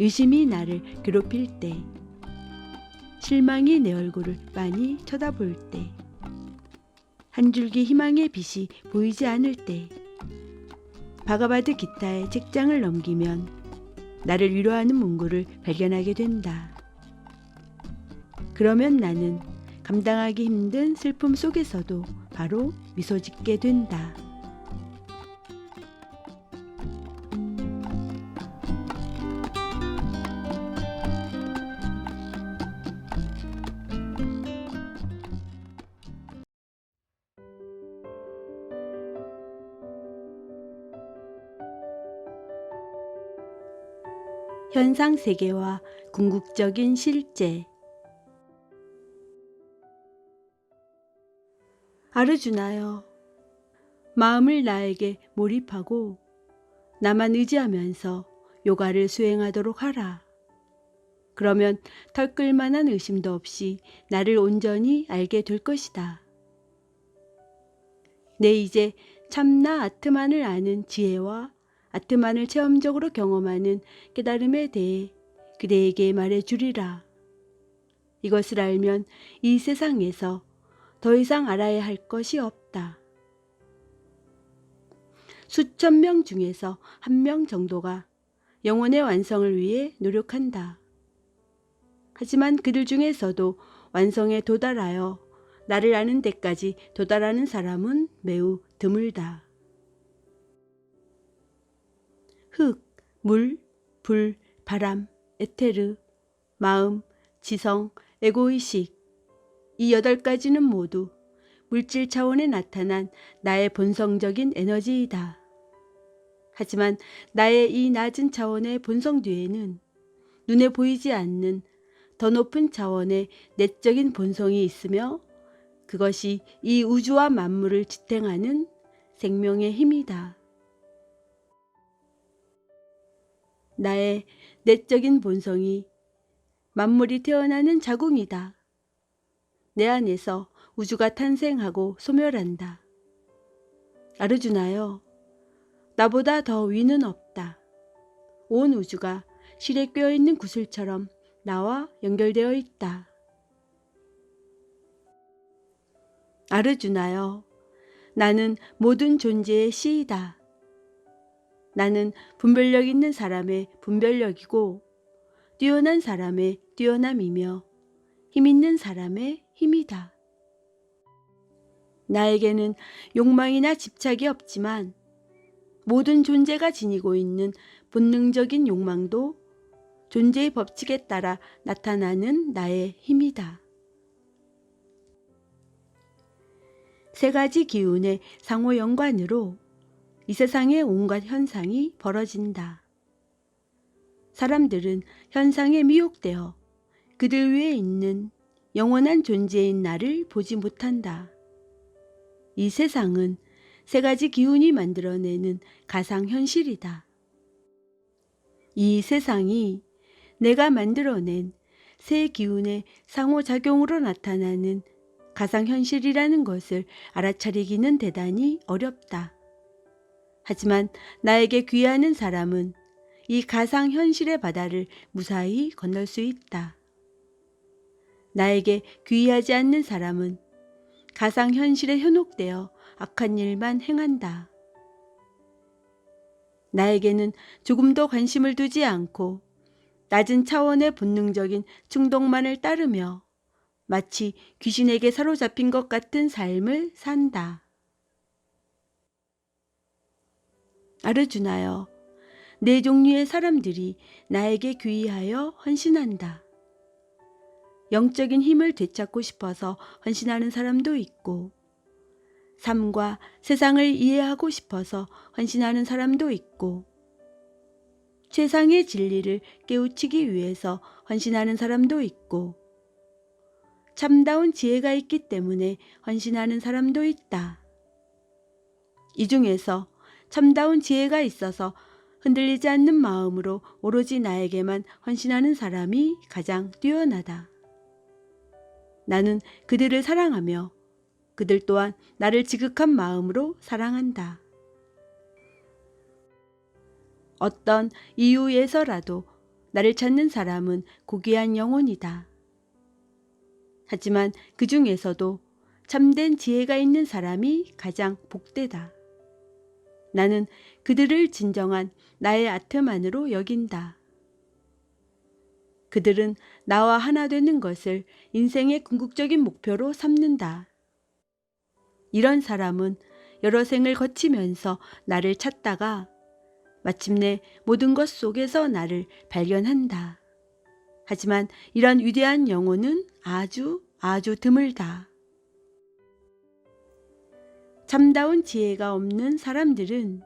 의심이 나를 괴롭힐 때, 실망이 내 얼굴을 많이 쳐다볼 때, 한 줄기 희망의 빛이 보이지 않을 때, 바가바드 기타의 책장을 넘기면 나를 위로하는 문구를 발견하게 된다. 그러면 나는 감당하기 힘든 슬픔 속에서도 바로 미소 짓게 된다. 현상 세계와 궁극적인 실제. 아르주나여, 마음을 나에게 몰입하고 나만 의지하면서 요가를 수행하도록 하라. 그러면 털끌만한 의심도 없이 나를 온전히 알게 될 것이다. 내 이제 참나 아트만을 아는 지혜와 아트만을 체험적으로 경험하는 깨달음에 대해 그대에게 말해주리라. 이것을 알면 이 세상에서 더 이상 알아야 할 것이 없다. 수천 명 중에서 한 명 정도가 영혼의 완성을 위해 노력한다. 하지만 그들 중에서도 완성에 도달하여 나를 아는 데까지 도달하는 사람은 매우 드물다. 흙, 물, 불, 바람, 에테르, 마음, 지성, 에고의식, 이 8가지는 모두 물질 차원에 나타난 나의 본성적인 에너지이다. 하지만 나의 이 낮은 차원의 본성 뒤에는 눈에 보이지 않는 더 높은 차원의 내적인 본성이 있으며 그것이 이 우주와 만물을 지탱하는 생명의 힘이다. 나의 내적인 본성이 만물이 태어나는 자궁이다. 내 안에서 우주가 탄생하고 소멸한다. 아르주나여, 나보다 더 위는 없다. 온 우주가 실에 꿰어있는 구슬처럼 나와 연결되어 있다. 아르주나여, 나는 모든 존재의 씨이다. 나는 분별력 있는 사람의 분별력이고 뛰어난 사람의 뛰어남이며 힘 있는 사람의 힘이다. 나에게는 욕망이나 집착이 없지만 모든 존재가 지니고 있는 본능적인 욕망도 존재의 법칙에 따라 나타나는 나의 힘이다. 3가지 기운의 상호 연관으로 이 세상의 온갖 현상이 벌어진다. 사람들은 현상에 미혹되어 그들 위에 있는 영원한 존재인 나를 보지 못한다. 이 세상은 3가지 기운이 만들어내는 가상현실이다. 이 세상이 내가 만들어낸 3기운의 상호작용으로 나타나는 가상현실이라는 것을 알아차리기는 대단히 어렵다. 하지만 나에게 귀하는 사람은 이 가상현실의 바다를 무사히 건널 수 있다. 나에게 귀하지 않는 사람은 가상현실에 현혹되어 악한 일만 행한다. 나에게는 조금도 관심을 두지 않고 낮은 차원의 본능적인 충동만을 따르며 마치 귀신에게 사로잡힌 것 같은 삶을 산다. 아르주나여, 4종류의 사람들이 나에게 귀의하여 헌신한다. 영적인 힘을 되찾고 싶어서 헌신하는 사람도 있고 삶과 세상을 이해하고 싶어서 헌신하는 사람도 있고 최상의 진리를 깨우치기 위해서 헌신하는 사람도 있고 참다운 지혜가 있기 때문에 헌신하는 사람도 있다. 이 중에서 참다운 지혜가 있어서 흔들리지 않는 마음으로 오로지 나에게만 헌신하는 사람이 가장 뛰어나다. 나는 그들을 사랑하며 그들 또한 나를 지극한 마음으로 사랑한다. 어떤 이유에서라도 나를 찾는 사람은 고귀한 영혼이다. 하지만 그 중에서도 참된 지혜가 있는 사람이 가장 복되다. 나는 그들을 진정한 나의 아트만으로 여긴다. 그들은 나와 하나 되는 것을 인생의 궁극적인 목표로 삼는다. 이런 사람은 여러 생을 거치면서 나를 찾다가 마침내 모든 것 속에서 나를 발견한다. 하지만 이런 위대한 영혼은 아주 드물다. 참다운 지혜가 없는 사람들은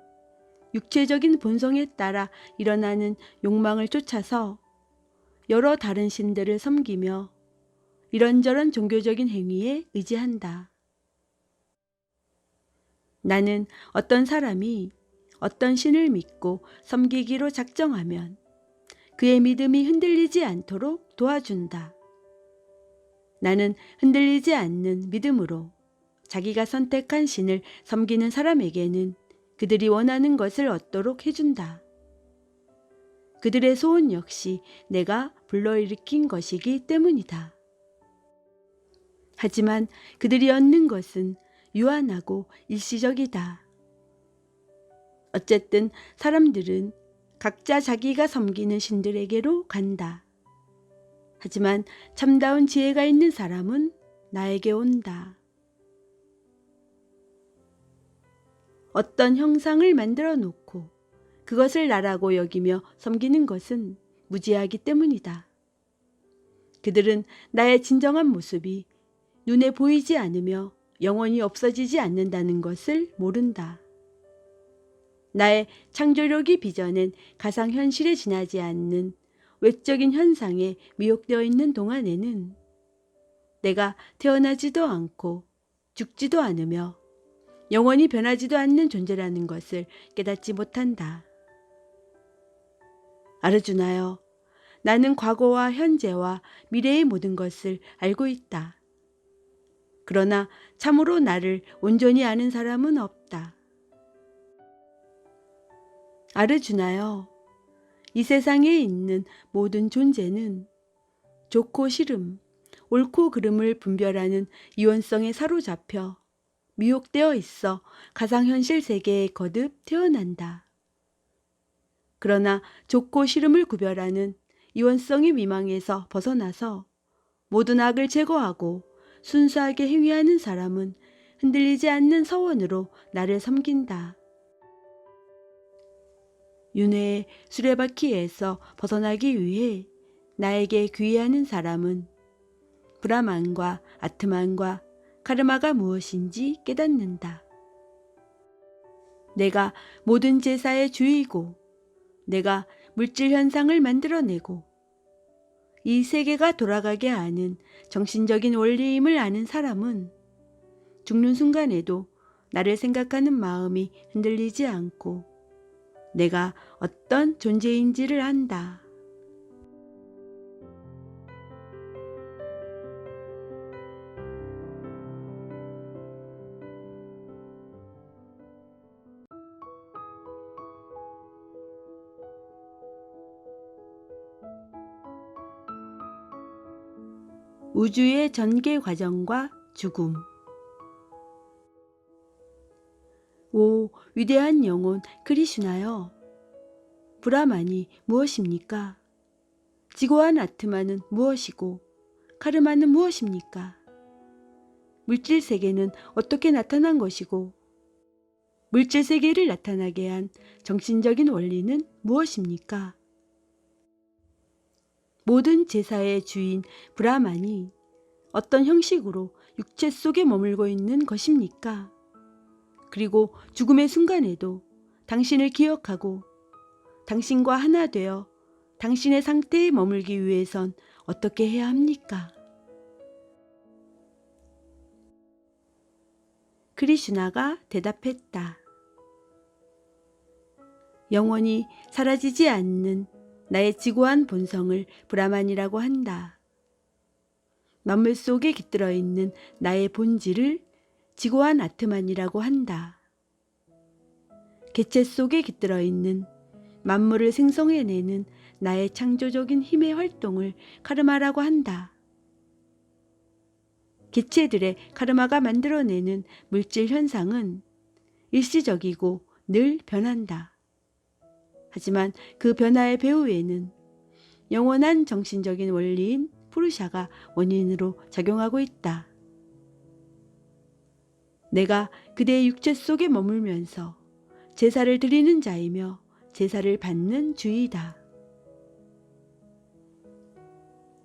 육체적인 본성에 따라 일어나는 욕망을 쫓아서 여러 다른 신들을 섬기며 이런저런 종교적인 행위에 의지한다. 나는 어떤 사람이 어떤 신을 믿고 섬기기로 작정하면 그의 믿음이 흔들리지 않도록 도와준다. 나는 흔들리지 않는 믿음으로 자기가 선택한 신을 섬기는 사람에게는 그들이 원하는 것을 얻도록 해준다. 그들의 소원 역시 내가 불러일으킨 것이기 때문이다. 하지만 그들이 얻는 것은 유한하고 일시적이다. 어쨌든 사람들은 각자 자기가 섬기는 신들에게로 간다. 하지만 참다운 지혜가 있는 사람은 나에게 온다. 어떤 형상을 만들어 놓고 그것을 나라고 여기며 섬기는 것은 무지하기 때문이다. 그들은 나의 진정한 모습이 눈에 보이지 않으며 영원히 없어지지 않는다는 것을 모른다. 나의 창조력이 빚어낸 가상현실에 지나지 않는 외적인 현상에 미혹되어 있는 동안에는 내가 태어나지도 않고 죽지도 않으며 영원히 변하지도 않는 존재라는 것을 깨닫지 못한다. 아르주나여, 나는 과거와 현재와 미래의 모든 것을 알고 있다. 그러나 참으로 나를 온전히 아는 사람은 없다. 아르주나여, 이 세상에 있는 모든 존재는 좋고 싫음, 옳고 그름을 분별하는 이원성에 사로잡혀 미혹되어 있어 가상현실 세계에 거듭 태어난다. 그러나 좋고 싫음을 구별하는 이원성의 미망에서 벗어나서 모든 악을 제거하고 순수하게 행위하는 사람은 흔들리지 않는 서원으로 나를 섬긴다. 윤회의 수레바퀴에서 벗어나기 위해 나에게 귀의하는 사람은 브라만과 아트만과 카르마가 무엇인지 깨닫는다. 내가 모든 제사의 주이고 내가 물질 현상을 만들어내고 이 세계가 돌아가게 하는 정신적인 원리임을 아는 사람은 죽는 순간에도 나를 생각하는 마음이 흔들리지 않고 내가 어떤 존재인지를 안다. 우주의 전개 과정과 죽음. 오 위대한 영혼 크리슈나여, 브라만이 무엇입니까? 지고한 아트마는 무엇이고 카르마는 무엇입니까? 물질 세계는 어떻게 나타난 것이고 물질 세계를 나타나게 한 정신적인 원리는 무엇입니까? 모든 제사의 주인 브라만이 어떤 형식으로 육체 속에 머물고 있는 것입니까? 그리고 죽음의 순간에도 당신을 기억하고 당신과 하나 되어 당신의 상태에 머물기 위해선 어떻게 해야 합니까? 크리슈나가 대답했다. 영원히 사라지지 않는 나의 지고한 본성을 브라만이라고 한다. 만물 속에 깃들어 있는 나의 본질을 지고한 아트만이라고 한다. 개체 속에 깃들어 있는 만물을 생성해내는 나의 창조적인 힘의 활동을 카르마라고 한다. 개체들의 카르마가 만들어내는 물질 현상은 일시적이고 늘 변한다. 하지만 그 변화의 배후에는 영원한 정신적인 원리인 푸르샤가 원인으로 작용하고 있다. 내가 그대의 육체 속에 머물면서 제사를 드리는 자이며 제사를 받는 주이다.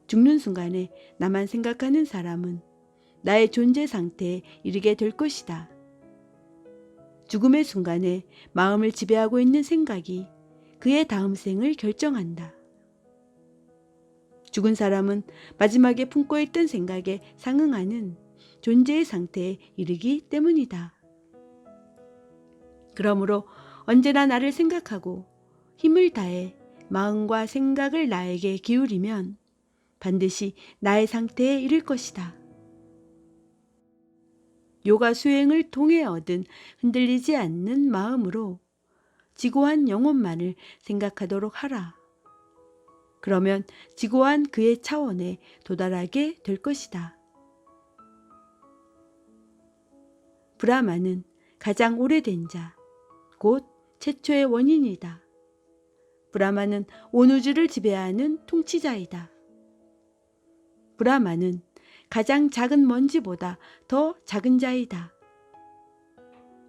죽는 순간에 나만 생각하는 사람은 나의 존재 상태에 이르게 될 것이다. 죽음의 순간에 마음을 지배하고 있는 생각이 그의 다음 생을 결정한다. 죽은 사람은 마지막에 품고 있던 생각에 상응하는 존재의 상태에 이르기 때문이다. 그러므로 언제나 나를 생각하고 힘을 다해 마음과 생각을 나에게 기울이면 반드시 나의 상태에 이를 것이다. 요가 수행을 통해 얻은 흔들리지 않는 마음으로 지고한 영혼만을 생각하도록 하라. 그러면 지고한 그의 차원에 도달하게 될 것이다. 브라마는 가장 오래된 자, 곧 최초의 원인이다. 브라마는 온 우주를 지배하는 통치자이다. 브라마는 가장 작은 먼지보다 더 작은 자이다.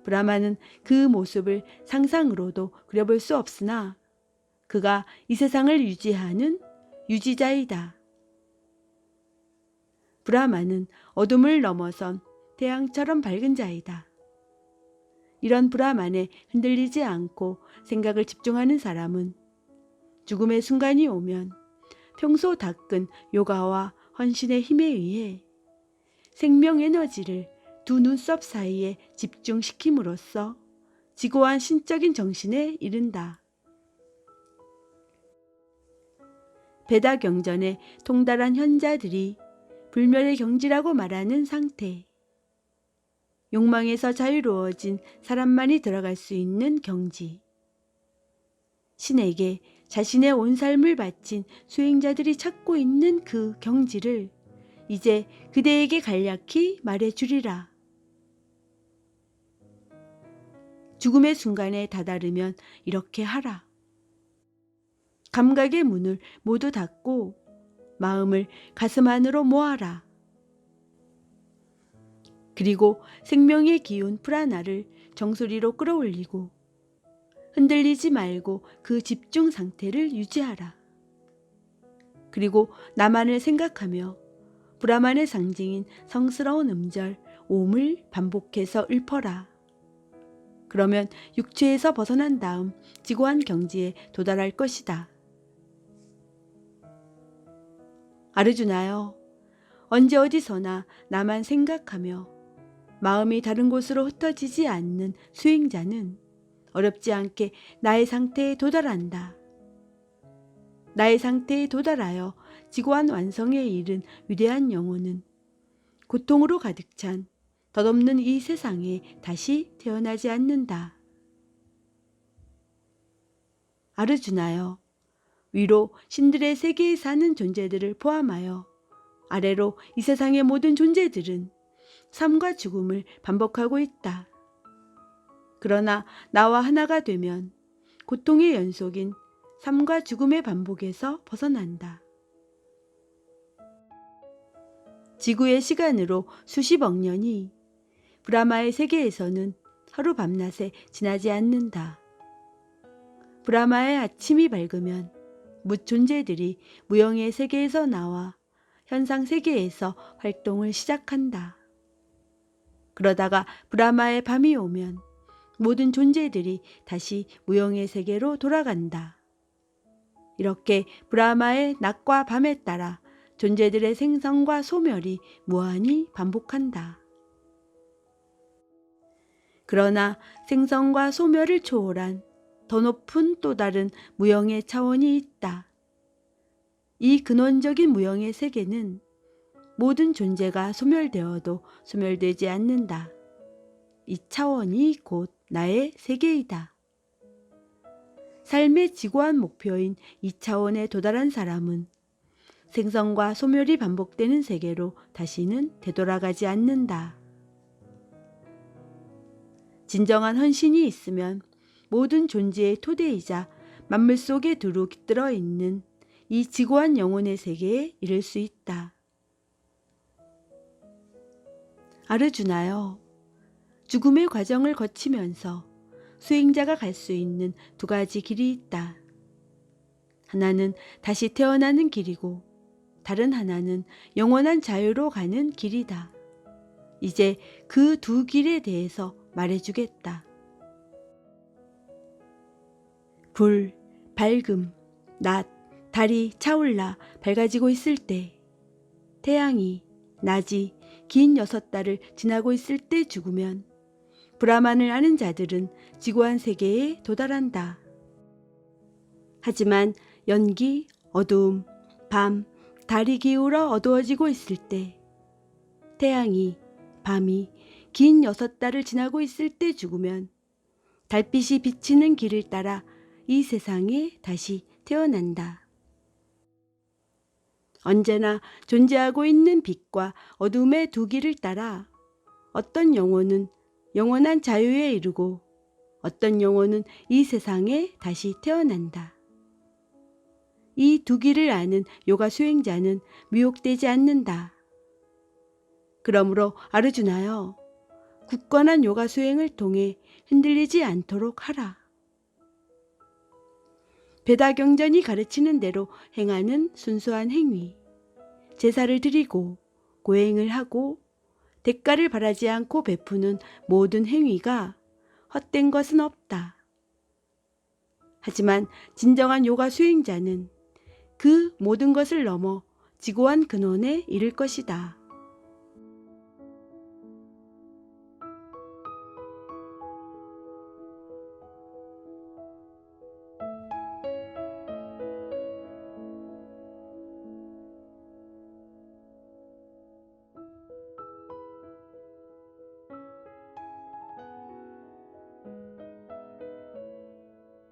브라마는 그 모습을 상상으로도 그려볼 수 없으나 그가 이 세상을 유지하는 유지자이다. 브라마는 어둠을 넘어선 태양처럼 밝은 자이다. 이런 브라만에 흔들리지 않고 생각을 집중하는 사람은 죽음의 순간이 오면 평소 닦은 요가와 헌신의 힘에 의해 생명 에너지를 두 눈썹 사이에 집중시킴으로써 지고한 신적인 정신에 이른다. 베다 경전에 통달한 현자들이 불멸의 경지라고 말하는 상태, 욕망에서 자유로워진 사람만이 들어갈 수 있는 경지, 신에게 자신의 온 삶을 바친 수행자들이 찾고 있는 그 경지를 이제 그대에게 간략히 말해주리라. 죽음의 순간에 다다르면 이렇게 하라. 감각의 문을 모두 닫고 마음을 가슴 안으로 모아라. 그리고 생명의 기운 프라나를 정수리로 끌어올리고 흔들리지 말고 그 집중 상태를 유지하라. 그리고 나만을 생각하며 브라만의 상징인 성스러운 음절 옴을 반복해서 읊어라. 그러면 육체에서 벗어난 다음 지고한 경지에 도달할 것이다. 아르주나여, 언제 어디서나 나만 생각하며 마음이 다른 곳으로 흩어지지 않는 수행자는 어렵지 않게 나의 상태에 도달한다. 나의 상태에 도달하여 지고한 완성에 이른 위대한 영혼은 고통으로 가득 찬 덧없는 이 세상에 다시 태어나지 않는다. 아르주나여, 위로 신들의 세계에 사는 존재들을 포함하여 아래로 이 세상의 모든 존재들은 삶과 죽음을 반복하고 있다. 그러나 나와 하나가 되면 고통의 연속인 삶과 죽음의 반복에서 벗어난다. 지구의 시간으로 수십억 년이 브라마의 세계에서는 하루 밤낮에 지나지 않는다. 브라마의 아침이 밝으면 뭇 존재들이 무형의 세계에서 나와 현상 세계에서 활동을 시작한다. 그러다가 브라마의 밤이 오면 모든 존재들이 다시 무형의 세계로 돌아간다. 이렇게 브라마의 낮과 밤에 따라 존재들의 생성과 소멸이 무한히 반복한다. 그러나 생성과 소멸을 초월한 더 높은 또 다른 무형의 차원이 있다. 이 근원적인 무형의 세계는 모든 존재가 소멸되어도 소멸되지 않는다. 이 차원이 곧 나의 세계이다. 삶의 지고한 목표인 2차원에 도달한 사람은 생성과 소멸이 반복되는 세계로 다시는 되돌아가지 않는다. 진정한 헌신이 있으면 모든 존재의 토대이자 만물 속에 두루 깃들어 있는 이 지고한 영혼의 세계에 이를 수 있다. 아르주나여, 죽음의 과정을 거치면서 수행자가 갈 수 있는 두 가지 길이 있다. 하나는 다시 태어나는 길이고 다른 하나는 영원한 자유로 가는 길이다. 이제 그 두 길에 대해서 말해주겠다. 불, 밝음, 낮, 달이 차올라 밝아지고 있을 때, 태양이, 낮이 긴 6달을 지나고 있을 때 죽으면 브라만을 아는 자들은 지고한 세계에 도달한다. 하지만 연기, 어두움, 밤, 달이 기울어 어두워지고 있을 때, 태양이, 밤이 긴 6달을 지나고 있을 때 죽으면 달빛이 비치는 길을 따라 이 세상에 다시 태어난다. 언제나 존재하고 있는 빛과 어둠의 두 길을 따라 어떤 영혼은 영원한 자유에 이르고 어떤 영혼은 이 세상에 다시 태어난다. 이 두 길을 아는 요가 수행자는 미혹되지 않는다. 그러므로 아르주나여, 굳건한 요가 수행을 통해 흔들리지 않도록 하라. 베다경전이 가르치는 대로 행하는 순수한 행위, 제사를 드리고 고행을 하고 대가를 바라지 않고 베푸는 모든 행위가 헛된 것은 없다. 하지만 진정한 요가 수행자는 그 모든 것을 넘어 지고한 근원에 이를 것이다.